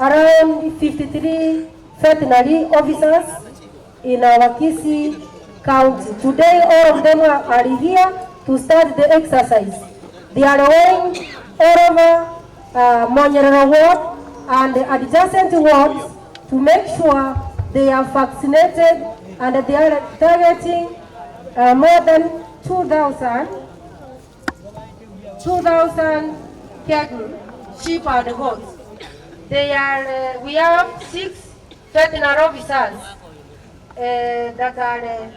around 53 veterinary officers in our Kisii County. Today, all of them are here to start the exercise. They are going all over Monyerero ward and the adjacent wards to make sure they are vaccinated, and they are targeting more than 2,000 cattle, sheep and goats. They are, we have 6 veterinary officers that are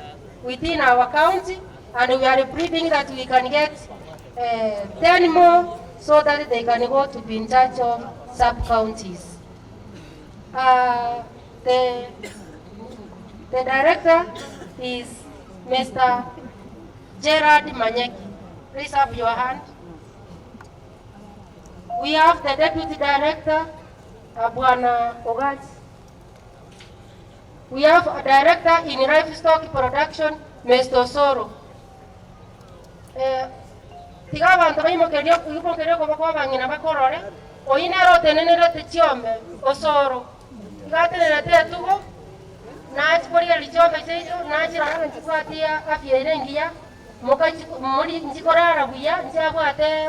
within our county, and we are breathing that we can get 10 more so that they can go to be in charge of sub-counties. The director is Mr. Gerard Manyeki. Please up your hand. We have the deputy director, Bwana Ogachi. We have a director in livestock production, Mr. Soro. Tiga abantu bayimokerio kwa bangina bakorore oyinero tenenero techiombe Osoro tigatenera tetugo na chikoria lichombe chejo na chirana nchikwatia afya irengia mokachi muri nchikorara buya nchagwate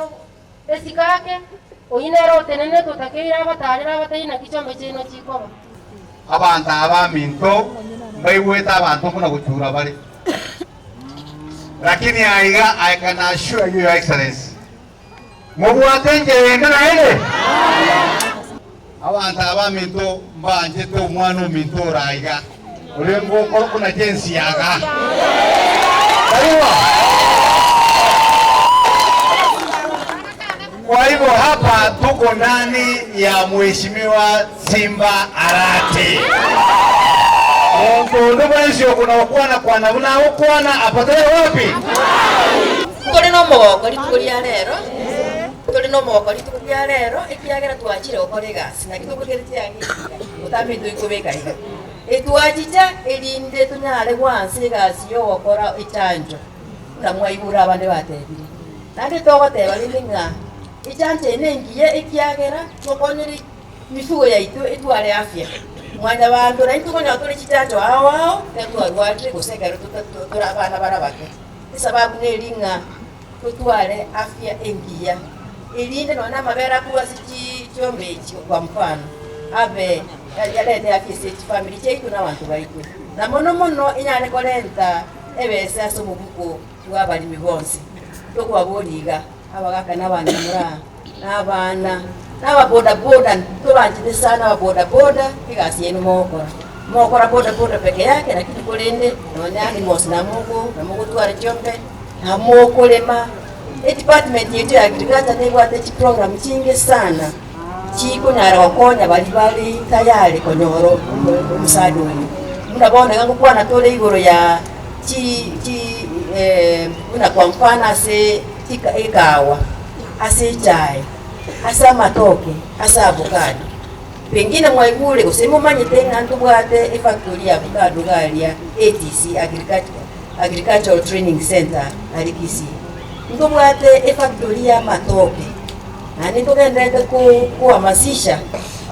esikake oyinero tenene totakira batarira batayina kichombe chino chikoba abantu abaminto baiweta abantu kuna gutura bari. Lakini I can assure you, Your Excellency, mubuatenge endana ile abantu abaminto mbanje to mwana minto raiga ulengo kuna jensi yaga kwa hivyo hapa tuko ndani ya Mheshimiwa Simba Arati. Ndo mwenzio kuna wakwana kwa na ukwana apatele wapi? Tuli no mogoko litukulia lero. Tuli no mogoko litukulia lero ekiagera twachire okore gasi na kitukugereti yangi. Utambi ndikubeka iga. Etwachita elinde tunyale gwansi gasi yo okora ichanjo. Namwaibura abande batebiri. Nande togoteba lininga. Ichanje nengiye ekiagera tokonyeri mifugo yaitu etwale afya. Mwanya bantu na itu konya tuli chichacho hao tetwa rwatri kusekero turabana barabake sababu nelinga tutwale afya engia ilinde nona mabera kuwa sichi chombe ichi kwa mfano abe yalete afya sichi family chetu na bantu baitu na mono inyane kolenta ebese asumubuko twabali mibonsi tokwa boliga abagaka nabana mura nabana Nawa boda tubanjide sana wa boda kigasi yenu mokora boda peke yake na kitu kulende nonyani mosi na Mungu tuwale chombe na mokolema department yetu ya agriculture nebo atechi program chinge sana chiko nyara wakonya bali tayari konyoro msadu wenu mnabona gangu kwa na tole igoro ya una kwa mfano ase ikawa ase chai asa matoke asa avocado pengine mwaigule kusema manye tena ntubwate factory ya avocado galia ATC agricultural training center ali Kisii ntubwate factory ya matoke na nitogenda kuhamasisha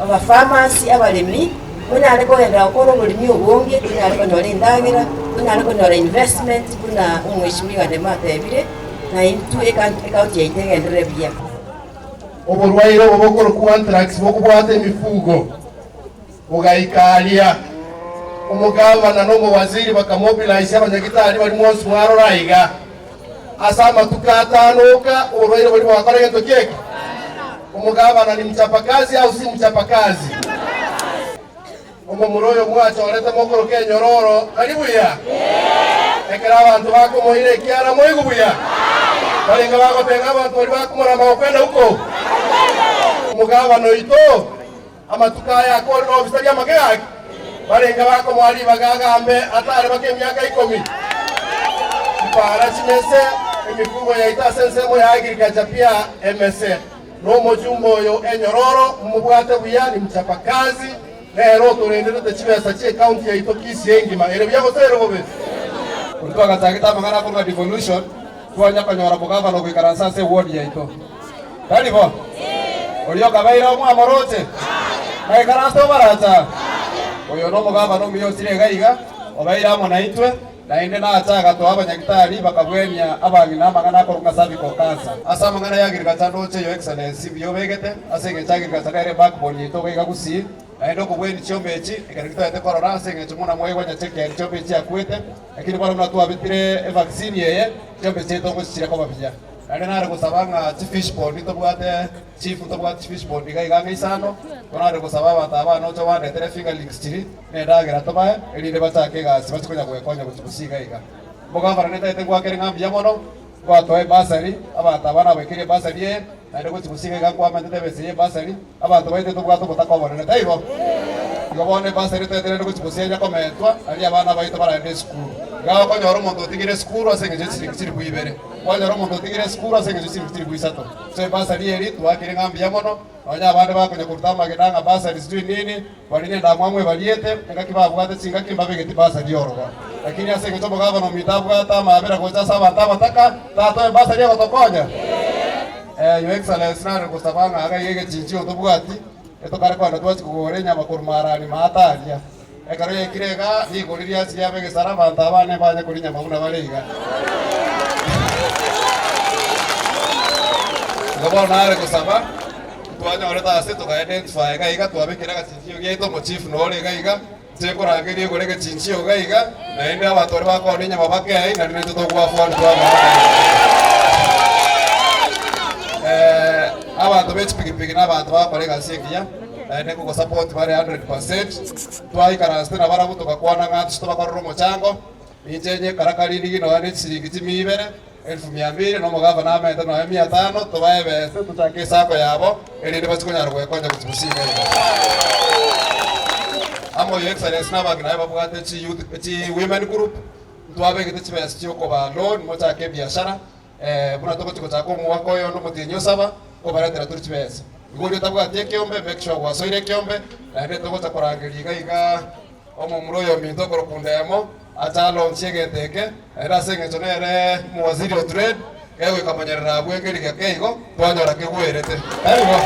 aba farmers abalimi kuna aliko enda okoro bulimi obonge kuna aliko nole ndagira kuna aliko nole investment kuna umweshimiwa Ndemata ebire na into account ya itengendere bya oburwaire obokoro ku anthrax bokubwate emifugo ugaikalia umugabana no waziri bakamobilize abanyagitari bali mwose mwaro raiga asama tukatanuka uburwaire bali wakora gento keke umugabana ni mchapakazi au si mchapakazi umuroyo mwacha waleta mokoro kenyororo karibu ya ekera abantu bako moire kiara moigu buya balinga bako tenga abantu bali bako mora makwenda huko mugabano ito amatukaya ko no ofisari amagaki balinga bako mwali bagagambe atare bake myaka 10 para chimese emifugo ya itasense ya agriculture pia MSF no mojumbo yo enyororo mubwate buya ni mchapakazi lero turendere techibesa che county ya Kisii engima ere byako sero gobe Ulitoka takita magana kwa devolution kwa nyaka nyora bugava no kwikaransa se ward ya ito. Kalibo. Ulioka baira mwa morote. Nae karasto baracha. Oyo no mugaba no miyo sire gaiga. Obaira mo naitwe. Na inde na achaga to abanyagitari bakabwenya abangina magana korunga sabi ko kansa. Asa magana yagirika chando che yo excellence biyo begete. Asenge chagirika chakare backbone yito gaiga gusi. Na ndo kubweni chombe echi ikarikito yate corona asenge chumuna mwe wanya cheke chombe echi akwete. Lakini bwana mnatu abitire vaccine yeye chombe cheto ngosira kwa bapija. Na nare kusabanga fish pond to bwate chief to bwate fish pond gaiga ngisano. Konare kusababa tabana ocho wande tere finger links chiri. Ne dagira to ba elinde batake gasi batikonya kwekonya kuchikusiga iga. Mugavana neta ite gwakere ngambi ya mono kwa toy basari abantu abana bekire basari ye ande kuchikusiga iga kwa mende bese basari abantu baite to bwato botakobona neta ibo. Gobone basari tete ndo kuchikusiga kometwa ali abana baite barande school. Gawa konya oro mondo tigire school asenge chiri kuibere. Konya oro mondo tigire school asenge chiri kuisato. So basari eri twakire ngambi ya mono onya abande bakonya kurutama gidanga basari sijui nini baline ndamwamwe baliete ngakiba bwate singa kimbabe geti basari yorwa. Lakini asenge chobo gavana mitabu hata maabera kocha saba taka tato basari ya kutokonya. Your Excellency na kusabanga aga yege chinchio to bwati eto kare kwa ndo kugorenya makurmarani mataria ekare kirega ni goriria cia bege sara banta bane banye kurinya mauna bariga ngabo nare kusaba twanya oreta ase to ga identify ga iga twabekira ga chinchio geto mo chief no le ga iga sekora ngiri gorege chinchio ga iga na ende abatori bakorinya mabake ai na neto to kwa fond twa abantu bechipigipigi n'abantu bakorega sekiya neko ko support bari 100% twaikaraste na barabu tukakwana ngatu tubakorora umuchango injenye karakariri gino ane chiringiti mibere 1200 no mugava na meta no 500 tubaye bese tutake sako yabo elinde basikunyara kwekonja kutsibusiga amo Your Excellency na bagina babwate chi youth chi women group twabegete chibese chiko ba loan mochake biashara buna toko chiko chako mwako yo no mutinyo saba ko baratera turi chibese igori tabwate kiombe make sure wasoire kiombe na ndio toko chakorangiriga iga omo muroyo minto korokundemo atalo nchegetheke era senge chonere muwaziri wa trade ewe kamanyerera bwengeriga keigo twanyora kigwerete aibo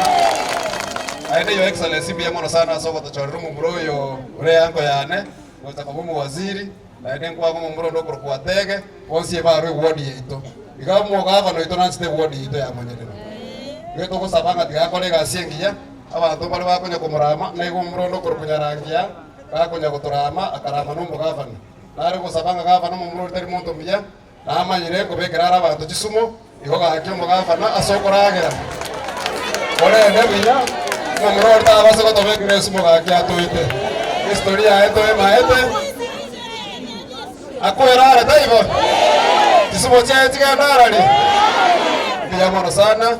aende Your Excellency bia mono sana soko tochorero muroyo ure yango yane ngotakabu muwaziri na ende kwa mu muroyo ndo korokwatege wonsie ba rwe wodi yito igamu gava no ito nanste wodi yito ya manyerera geto ko sabanga tiga kolega siengiya abantu bali bakonya kumurama na igo murondo kurukunyarangiya bakonya kuturama akarama no mugavana nare ko sabanga gavana mu murondo tari muntu mbiya na amanyire ko bekerara abantu kisumo igo gakyo mugavana asokoragera ore ndebiya mu murondo abaso ko tobekere sumo gakya toite historia eto emaete akoerara taibo kisumo cha etiga narali ndiyamono sana